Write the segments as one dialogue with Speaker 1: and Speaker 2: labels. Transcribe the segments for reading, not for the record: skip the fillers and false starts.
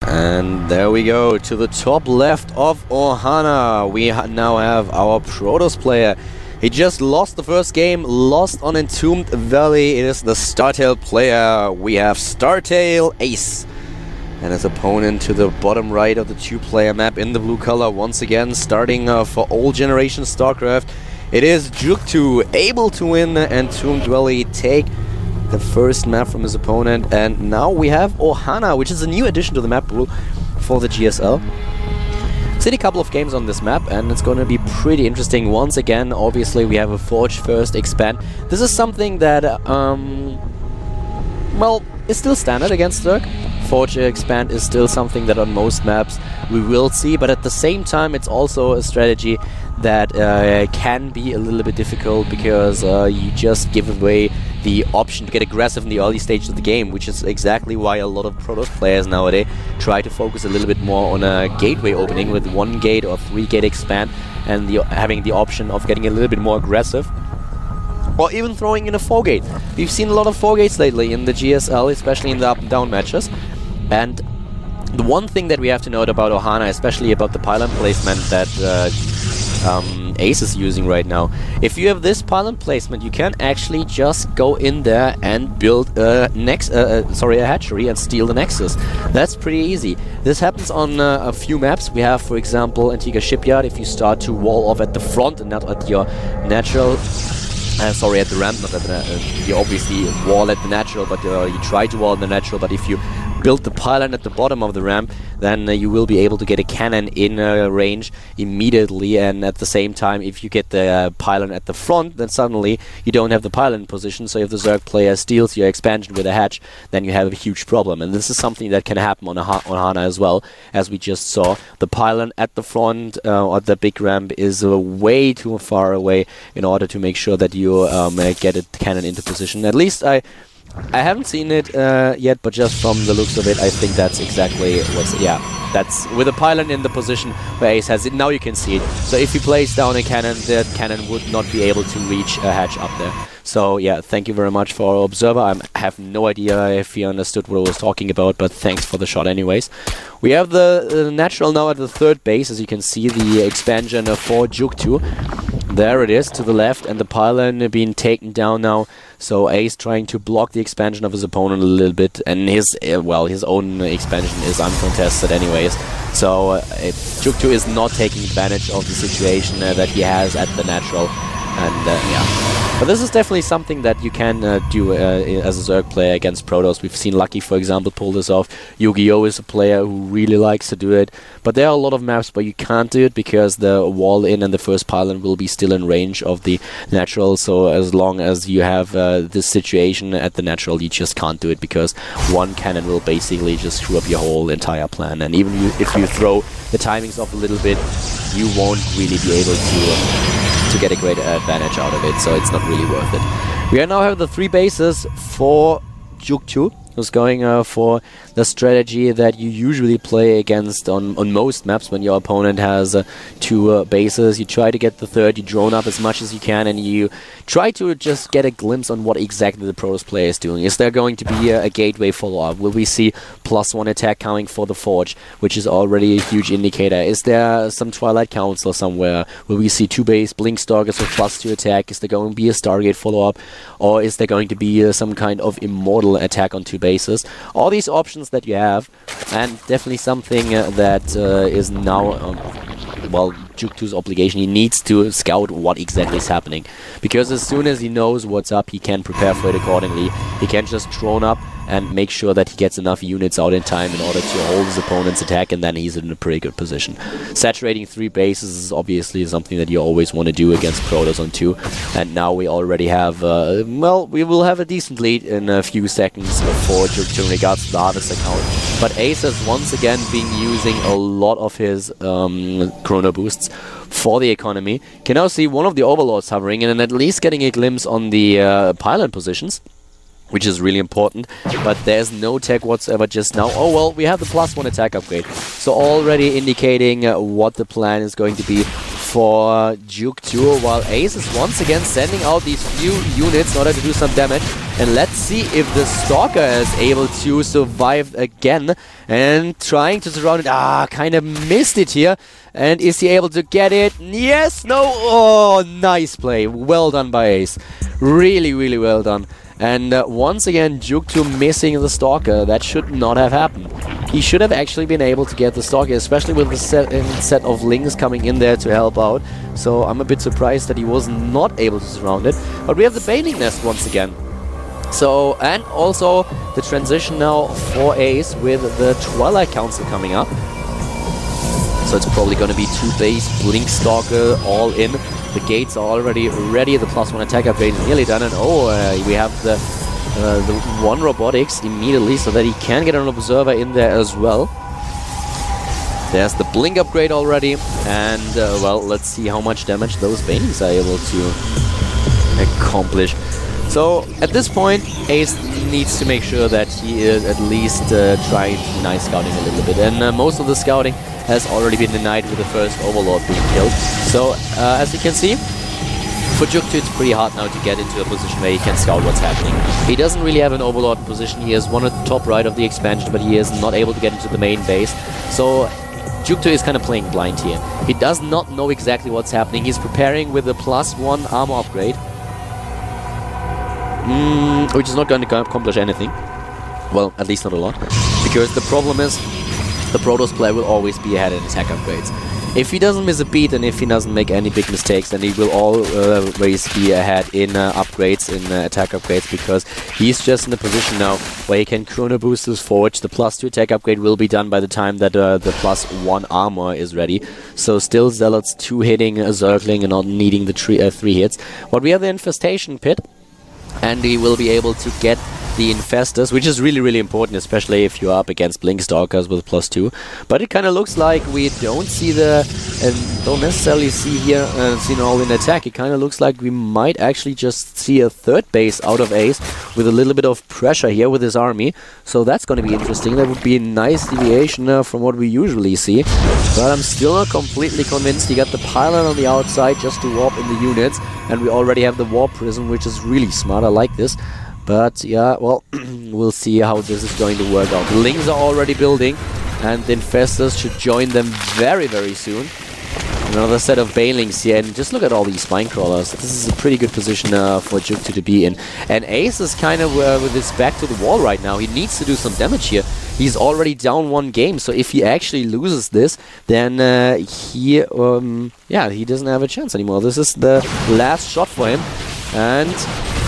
Speaker 1: And there we go, to the top left of Ohana. We now have our Protoss player. He just lost the first game, lost on Entombed Valley. It is the StarTale player. We have StarTale Ace. And his opponent to the bottom right of the two-player map in the blue color. Once again, starting for old generation StarCraft. It is jookTo able to win Entombed Valley, take the first map from his opponent, and now we have Ohana, which is a new addition to the map pool for the GSL. Seen a couple of games on this map, and it's going to be pretty interesting. Once again, obviously, we have a Forge first expand. This is something that, well, is still standard against Zerg. Forge expand is still something that on most maps we will see, but at the same time, it's also a strategy that can be a little bit difficult because you just give away the option to get aggressive in the early stages of the game, which is exactly why a lot of Protoss players nowadays try to focus a little bit more on a gateway opening with 1 gate or 3 gate expand, and having the option of getting a little bit more aggressive, or even throwing in a 4 gate. We've seen a lot of 4 gates lately in the GSL, especially in the up and down matches. And the one thing that we have to note about Ohana, especially about the pylon placement that Ace is using right now. If you have this pylon placement, you can actually just go in there and build a hatchery and steal the Nexus. That's pretty easy. This happens on a few maps. We have, for example, Antigua Shipyard. If you start to wall off at the front and not at your natural... sorry, at the ramp, not at the... you obviously wall at the natural, but you try to wall at the natural, but if you build the pylon at the bottom of the ramp, then you will be able to get a cannon in range immediately, and at the same time, if you get the pylon at the front, then suddenly you don't have the pylon position, so if the Zerg player steals your expansion with a hatch, then you have a huge problem, and this is something that can happen on Ohana as well, as we just saw. The pylon at the front, or the big ramp, is way too far away in order to make sure that you get a cannon into position. At least I haven't seen it yet, but just from the looks of it, I think that's exactly what's... yeah, that's with a pylon in the position where Ace has it. Now you can see it. So if he plays down a cannon, that cannon would not be able to reach a hatch up there. So yeah, thank you very much for our observer. I have no idea if he understood what I was talking about, but thanks for the shot anyways. We have the natural now at the third base, as you can see, the expansion for jookTo. There it is, to the left, and the pylon being taken down now. So Ace trying to block the expansion of his opponent a little bit, and his own expansion is uncontested anyways. So jookTo is not taking advantage of the situation that he has at the natural, and yeah. But this is definitely something that you can do as a Zerg player against Protoss. We've seen Lucky, for example, pull this off. Yu-Gi-Oh! Is a player who really likes to do it. But there are a lot of maps where you can't do it because the wall-in and the first pylon will be still in range of the natural. So as long as you have this situation at the natural, you just can't do it because one cannon will basically just screw up your whole entire plan. And even if you throw the timings off a little bit, you won't really be able to get a great advantage out of it, so it's not really worth it. We now have the 3 bases for jookTo, who's going for the strategy that you usually play against on most maps when your opponent has 2 bases. You try to get the third, you drone up as much as you can, and you try to just get a glimpse on what exactly the Protoss player is doing. Is there going to be a gateway follow-up? Will we see +1 attack coming for the Forge, which is already a huge indicator? Is there some Twilight Council somewhere? Will we see 2 base Blinkstalkers with +2 attack? Is there going to be a Stargate follow-up? Or is there going to be some kind of immortal attack on 2 bases? All these options that you have, and definitely something that is now well, jookTo's obligation. He needs to scout what exactly is happening, because as soon as he knows what's up, he can prepare for it accordingly. He can just drone up and make sure that he gets enough units out in time in order to hold his opponent's attack, and then he's in a pretty good position. Saturating 3 bases is obviously something that you always want to do against Protoss on 2, and now we already have, well, we will have a decent lead in a few seconds for jookTo in regards to the Harvest account. But Ace has once again been using a lot of his chrono boosts for the economy. Can now see one of the Overlords hovering and at least getting a glimpse on the pylon positions, which is really important, but there's no tech whatsoever just now. Oh well, we have the +1 attack upgrade, so already indicating what the plan is going to be for jookTo, while Ace is once again sending out these few units in order to do some damage. And let's see if the Stalker is able to survive again and trying to surround it. Kind of missed it here. And is he able to get it? Yes, no. Oh, nice play. Well done by Ace. Really, really well done. And once again, jookTo missing the Stalker. That should not have happened. He should have actually been able to get the Stalker, especially with the set of Lings coming in there to help out. So I'm a bit surprised that he was not able to surround it. But we have the Bailing Nest once again. So, and also the transition now for Ace with the Twilight Council coming up. So it's probably going to be 2 base, Blink Stalker all in. The gates are already ready, the +1 attack upgrade is nearly done, and we have the 1 robotics immediately so that he can get an observer in there as well. There's the Blink upgrade already, and well, let's see how much damage those Banings are able to accomplish. So at this point, Ace needs to make sure that he is at least trying to deny scouting a little bit, and most of the scouting has already been denied with the first Overlord being killed. So as you can see, for jookTo it's pretty hard now to get into a position where he can scout what's happening. He doesn't really have an Overlord position. He has one at the top right of the expansion, but he is not able to get into the main base. So jookTo is kind of playing blind here. He does not know exactly what's happening. He's preparing with a +1 armor upgrade, which is not going to accomplish anything. Well, at least not a lot. Because the problem is, the Protoss player will always be ahead in attack upgrades. If he doesn't miss a beat and if he doesn't make any big mistakes, then he will always be ahead in upgrades, in attack upgrades, because he's just in a position now where he can chrono boost his Forge. The +2 attack upgrade will be done by the time that the +1 armor is ready. So still Zealots 2 hitting a Zergling and not needing the 3 hits. But we have the Infestation Pit, and he will be able to get the Infestors, which is really, really important, especially if you're up against Blink Stalkers with +2. But it kind of looks like we don't see don't necessarily see here all in attack. It kind of looks like we might actually just see a 3rd base out of Ace with a little bit of pressure here with his army. So that's going to be interesting. That would be a nice deviation from what we usually see. But I'm still not completely convinced. He got the pylon on the outside just to warp in the units, and we already have the Warp Prism, which is really smart. I like this. But yeah, well, we'll see how this is going to work out. The Lings are already building, and the Infestors should join them very, very soon. Another set of Banelings here, and just look at all these Spinecrawlers. This is a pretty good position for jookTo to be in. And Ace is kind of with his back to the wall right now. He needs to do some damage here. He's already down 1 game, so if he actually loses this, then he doesn't have a chance anymore. This is the last shot for him. And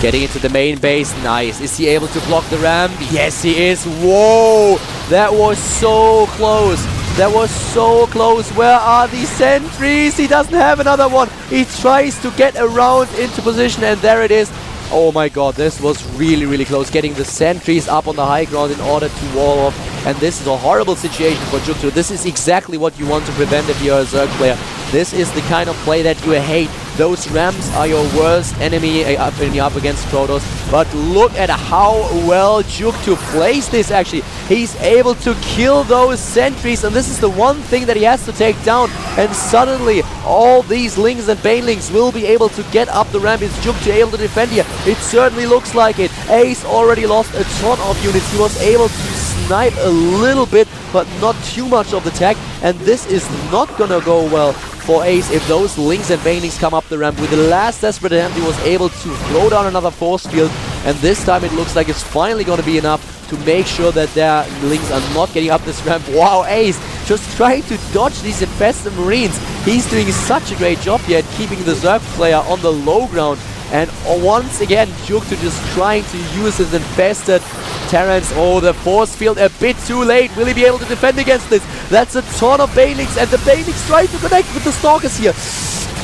Speaker 1: getting into the main base, nice. Is he able to block the ramp? Yes, he is. Whoa! That was so close. That was so close. Where are the sentries? He doesn't have another one. He tries to get around into position, and there it is. Oh my god, this was really, really close. Getting the sentries up on the high ground in order to wall off. And this is a horrible situation for jookTo. This is exactly what you want to prevent if you're a Zerg player. This is the kind of play that you hate. Those ramps are your worst enemy when you're up against Protoss. But look at how well jookTo plays this actually. He's able to kill those sentries, and this is the one thing that he has to take down. And suddenly all these Lings and Banelings will be able to get up the ramp. Is jookTo able to defend here? It certainly looks like it. Ace already lost a ton of units. He was able to snipe a little bit, but not too much of the tech. And this is not gonna go well for Ace if those Lings and Banelings come up the ramp. With the last desperate attempt, he was able to throw down another force field, and this time it looks like it's finally going to be enough to make sure that their Lings are not getting up this ramp. Wow, Ace just trying to dodge these infested Marines. He's doing such a great job here at keeping the Zerg player on the low ground. And once again, jookTo just trying to use his infested Terrans. Oh, the force field a bit too late. Will he be able to defend against this? That's a ton of Banelings, and the Banelings trying to connect with the Stalkers here.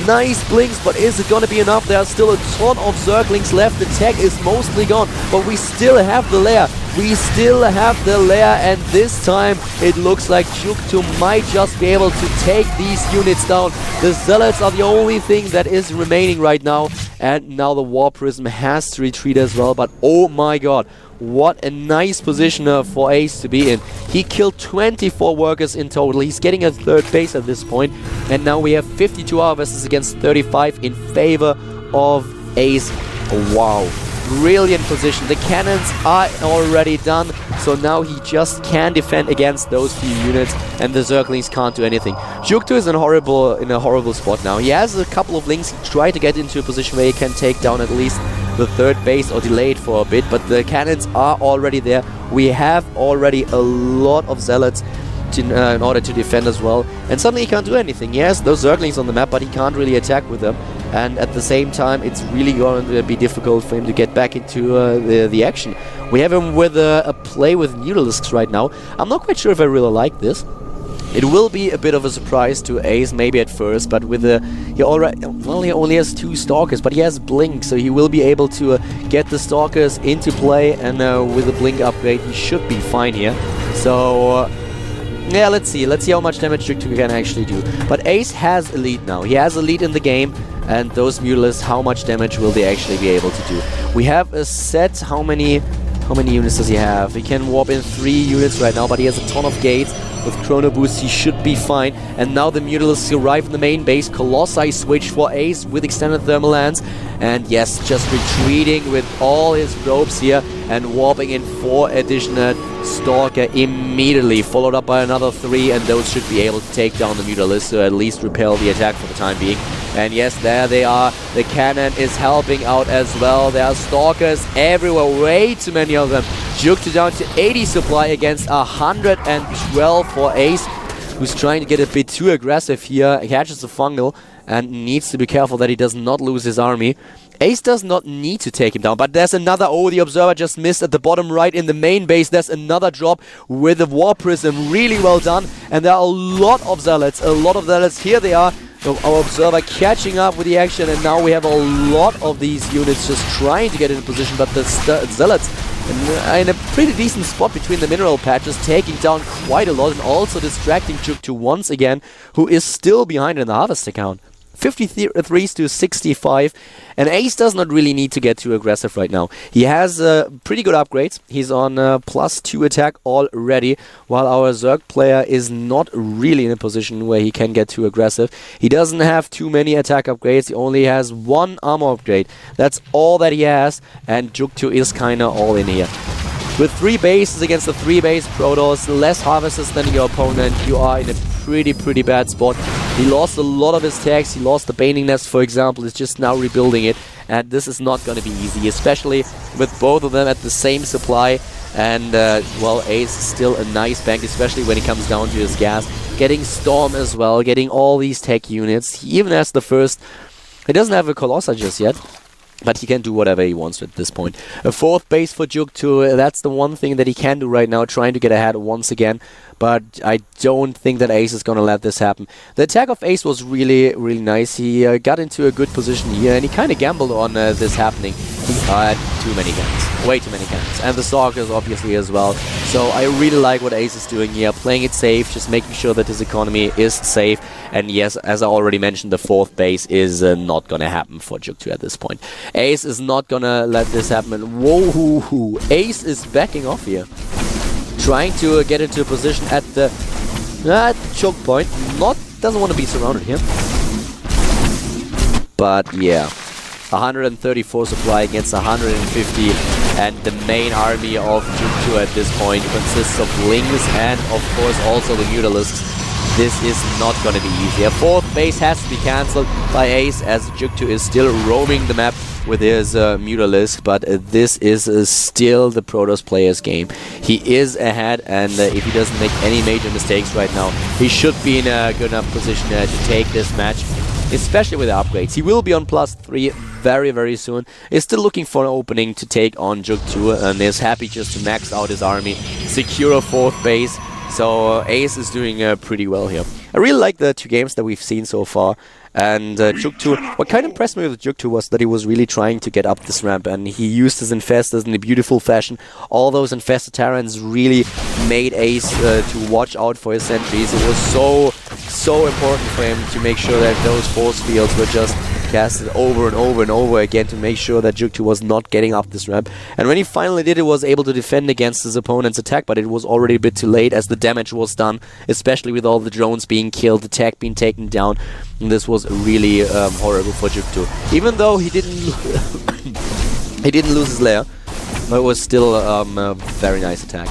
Speaker 1: Nice blinks, but is it going to be enough? There are still a ton of Zerglings left. The tech is mostly gone, but we still have the lair. We still have the lair, and this time it looks like jookTo might just be able to take these units down. The Zealots are the only thing that is remaining right now, and now the War Prism has to retreat as well. But oh my god, What a nice position for Ace to be in. He killed 24 workers in total. He's getting a third base at this point. And now we have 52 harvesters against 35 in favor of Ace. Wow. Brilliant position. The cannons are already done, so now he just can defend against those few units, and the Zerglings can't do anything. jookTo is in a horrible spot now. He has a couple of links. He tried to get into a position where he can take down at least the third base or delay it for a bit, but the cannons are already there. We have already a lot of zealots in order to defend as well, and suddenly he can't do anything. He has those Zerglings on the map, but he can't really attack with them, and at the same time it's really going to be difficult for him to get back into the action. We have him with a play with Mutalisks right now. I'm not quite sure if I really like this. It will be a bit of a surprise to Ace, maybe at first, but with he only has 2 Stalkers, but he has Blink, so he will be able to get the Stalkers into play, and with the Blink upgrade he should be fine here. So yeah, let's see how much damage jookTo can actually do. But Ace has a lead now. He has a lead in the game, and those Mutalisks, how much damage will they actually be able to do? We have a set. How many units does he have? He can warp in 3 units right now, but he has a ton of gates. With Chrono Boost, he should be fine. And now the Mutalisks arrive in the main base. Colossi switch for Ace with extended thermal lance. And yes, just retreating with all his probes here and warping in 4 additional Stalker immediately, followed up by another 3, and those should be able to take down the Mutalisks, or at least repel the attack for the time being. And yes, there they are. The cannon is helping out as well. There are Stalkers everywhere, way too many of them. jookTo down to 80 supply against 112 for Ace, who's trying to get a bit too aggressive here. He catches a fungal and needs to be careful that he does not lose his army. Ace does not need to take him down, but there's another... Oh, the Observer just missed at the bottom right in the main base. There's another drop with the War Prism. Really well done. And there are a lot of Zealots. Here they are. Our Observer catching up with the action, and now we have a lot of these units just trying to get into position, but the Zealots in a pretty decent spot between the mineral patches, taking down quite a lot and also distracting jookTo once again, who is still behind in the harvester count. 53s to 65, and Ace does not really need to get too aggressive right now. He has pretty good upgrades. He's on +2 attack already, while our Zerg player is not really in a position where he can get too aggressive. He doesn't have too many attack upgrades. He only has 1 armor upgrade. That's all that he has, and jookTo is kinda all in here. With 3 bases against the 3 base Protoss, less harvesters than your opponent, you are in a pretty bad spot. He lost a lot of his tags. He lost the Baning Nest, for example. He's just now rebuilding it, and this is not going to be easy, especially with both of them at the same supply. And well, Ace is still a nice bank, especially when it comes down to his gas. Getting Storm as well, getting all these tech units. He even has the first... He doesn't have a Colossi just yet, but he can do whatever he wants at this point. A 4th base for jookTo, that's the one thing that he can do right now, trying to get ahead once again. But I don't think that Ace is going to let this happen. The attack of Ace was really nice. He got into a good position here, and he kind of gambled on this happening. He had too many cannons. Way too many cannons. And the Stalkers obviously as well. So I really like what Ace is doing here. Playing it safe, just making sure that his economy is safe. And yes, as I already mentioned, the 4th base is not going to happen for jookTo at this point. Ace is not going to let this happen. And whoa, Ace is backing off here. Trying to get into a position at the choke point. Doesn't want to be surrounded here. But yeah, 134 supply against 150, and the main army of jookTo at this point consists of Lings and of course also the Mutalisks. This is not going to be easy. A 4th base has to be cancelled by Ace, as jookTo is still roaming the map with his Mutalisk, but this is still the Protoss player's game. He is ahead, and if he doesn't make any major mistakes right now, he should be in a good enough position to take this match, especially with the upgrades. He will be on +3 very soon. He's still looking for an opening to take on jookTo, and is happy just to max out his army, secure a 4th base. So Ace is doing pretty well here. I really like the 2 games that we've seen so far. And jookTo, what kind of impressed me with jookTo was that he was really trying to get up this ramp, and he used his infestors in a beautiful fashion. All those infested Terrans really made Ace to watch out for his sentries. It was so important for him to make sure that those force fields were just broadcasted over and over and over again to make sure that jookTo was not getting up this ramp. And when he finally did, he was able to defend against his opponent's attack, but it was already a bit too late as the damage was done, especially with all the drones being killed, the tech being taken down. And this was really horrible for jookTo. Even though he didn't he didn't lose his lair, but it was still a very nice attack.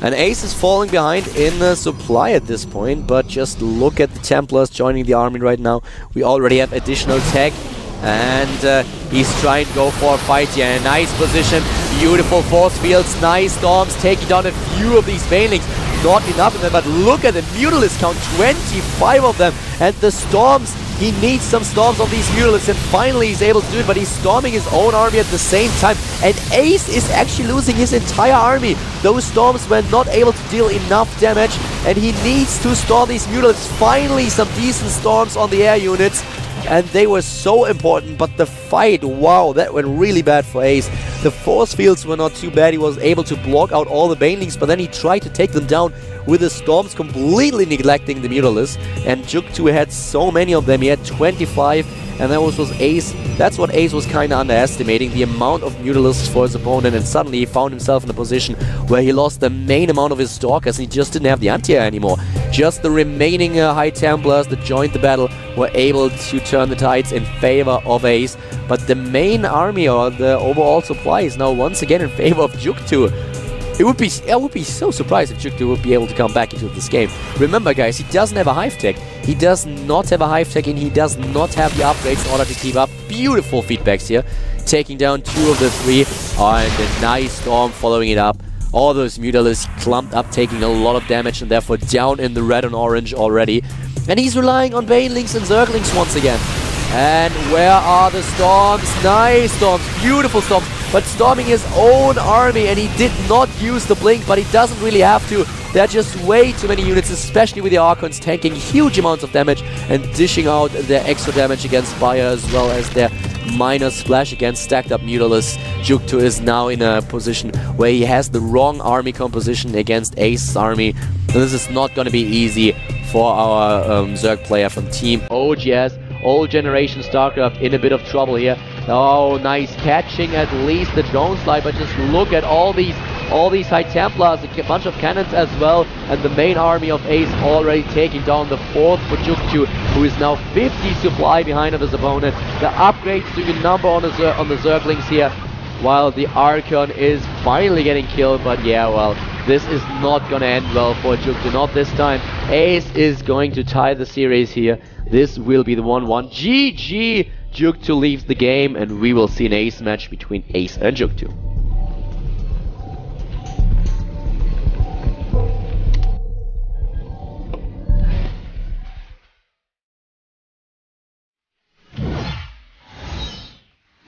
Speaker 1: And Ace is falling behind in supply at this point, but just look at the Templars joining the army right now. We already have additional tech, and he's trying to go for a fight here. Nice position, beautiful force fields, nice storms, taking down a few of these banelings. Not enough of them, but look at the Mutalisk count, 25 of them, and the storms. He needs some storms on these Mutalisks, and finally he's able to do it, but he's storming his own army at the same time. And Ace is actually losing his entire army. Those storms were not able to deal enough damage, and he needs to storm these Mutalisks. Finally, some decent storms on the air units, and they were so important, but the fight, wow, that went really bad for Ace. The force fields were not too bad. He was able to block out all the banelings, but then he tried to take them down with the storms, completely neglecting the Mutalisks. And jookTo had so many of them. He had 25, and that was Ace. That's what Ace was kind of underestimating, the amount of Mutalisks for his opponent, and suddenly he found himself in a position where he lost the main amount of his Stalkers, and he just didn't have the anti-air anymore. Just the remaining High Templars that joined the battle were able to turn the tides in favor of Ace, but the main army, or the overall supply, is now once again in favor of jookTo. I would be so surprised if jookTo would be able to come back into this game. Remember, guys, he doesn't have a Hive Tech. He does not have a Hive Tech, and he does not have the upgrades in order to keep up. Beautiful feedbacks here. Taking down 2 of the 3, and a nice storm following it up. All those Mutalisks clumped up, taking a lot of damage, and therefore down in the red and orange already. And he's relying on Banelings and Zerglings once again. And where are the storms? Nice storms, beautiful storms, but storming his own army, and he did not use the blink, but he doesn't really have to. There are just way too many units, especially with the Archons taking huge amounts of damage and dishing out their extra damage against fire, as well as their minor splash against stacked up Mutalisks. jookTo is now in a position where he has the wrong army composition against Ace's army. And this is not going to be easy for our Zerg player from Team OGS. Old generation StarCraft in a bit of trouble here. Oh, nice catching at least the drone slide, but just look at all these High Templars, a bunch of cannons as well, and the main army of Ace already taking down the 4th for jookTo, who is now 50 supply behind of his opponent. The upgrades doing a number on the Zerglings here, while the Archon is finally getting killed, but yeah, well, this is not gonna end well for jookTo, not this time. Ace is going to tie the series here. This will be the 1-1. GG! jookTo leaves the game, and we will see an Ace match between Ace and jookTo.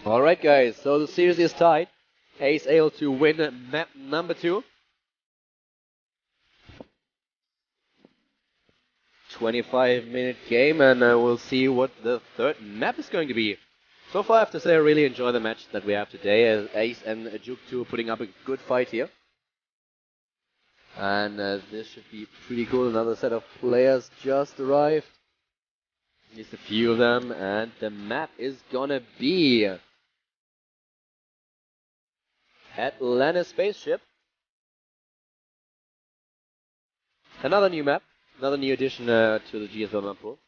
Speaker 1: Alright guys, so the series is tied. Ace able to win map number 2. 25-minute game, and we'll see what the 3rd map is going to be. So far I have to say I really enjoy the match that we have today, as Ace and jookTo putting up a good fight here. And this should be pretty cool. Another set of players just arrived. Just a few of them, and the map is gonna be Atlantis Spaceship. Another new map. Another new addition to the GSL map pool.